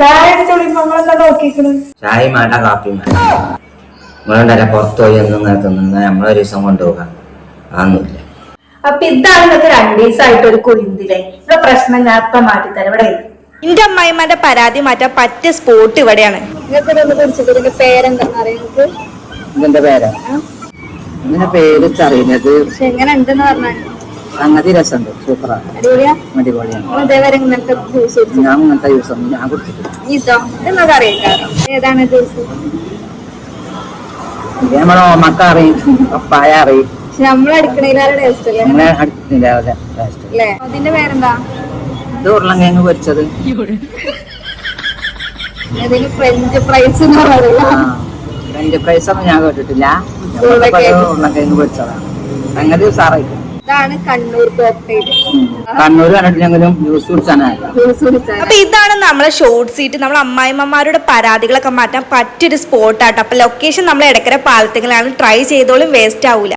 ചായ നോക്കിക്കണ്. ചായ വേണ്ട കാപ്പി വേണ്ട. നിങ്ങളുണ്ടല്ല പുറത്തു പോയി ഒന്നും ഇങ്ങനെ തിന്നുന്ന നമ്മളൊരു ദിവസം കൊണ്ടുപോകാം. അതൊന്നുമില്ല. അപ്പൊ ഇതാണ് ഇന്നത്തെ 2 ദിവസമായിട്ട് ഒരു കുഴിന്തിലെ ഇവിടെ പ്രശ്നം. ഞാൻ ഇപ്പൊ മാറ്റിത്തരാം. ഇവിടെ എന്റെ അമ്മായിമാരുടെ പരാതി മാറ്റാൻ പറ്റിയ സ്പോട്ട് ഇവിടെയാണ്. നിങ്ങൾക്ക് പേരെന്താന്ന് അറിയാം? ഇതിന്റെ പേരാ ഇതിന്റെ പേര് അറിയുന്നത്. പക്ഷെ എങ്ങനെ ഉണ്ടെന്ന് പറഞ്ഞാൽ സംഗതി രസമുണ്ട്. സൂപ്പറാണ്, അടിപൊളിയാണ്. ഞാൻ ഇങ്ങനത്തെ ജ്യൂസ് ഒന്നും ഞാൻ കുടിച്ചിട്ടില്ല. ഇതോ എന്നൊക്കെ അറിയിക്കാറോ? ഏതാണ് ജ്യൂസ്? ഇത് നമ്മളെ ഓമക്ക അറിയും, പപ്പായ അറിയും. പക്ഷെ നമ്മളടുക്കണേലാണ് ടേസ്റ്റ് അല്ലേ? നമ്മളെ അടുത്തില്ല ടേസ്റ്റ്. അല്ലേ? അതിന്റെ പേരെന്താ? ഇത് ഉരുളങ്കിഴങ്ങ് പൊരിച്ചത്. ഫ്രഞ്ച് ഫ്രൈസ് ഫ്രഞ്ച് ഫ്രൈസ് ഒന്നും ഞാൻ കേട്ടിട്ടില്ല. ഉരുളങ്കിഴങ്ങ് പൊരിച്ചതാണ്. സംഗതി ഉസാറായിട്ട്. ഇതാണ് കണ്ണൂർ കോക്ടെയിൽ. കണ്ണൂർ കണ്ടിട്ടില്ലെങ്കിലും ജ്യൂസ് കുടിച്ചാനല്ല. അപ്പൊ ഇതാണ് നമ്മളെ ഷോർട്ട് സീറ്റ്. നമ്മളെ അമ്മായിമ്മമാരുടെ പരാതികളൊക്കെ മാറ്റാൻ പറ്റിയൊരു സ്പോട്ടാട്ടോ. അപ്പൊ ലൊക്കേഷൻ നമ്മൾ എടക്കര പാലത്തിലാണ്. ട്രൈ ചെയ്തോളും, വേസ്റ്റ് ആവൂല.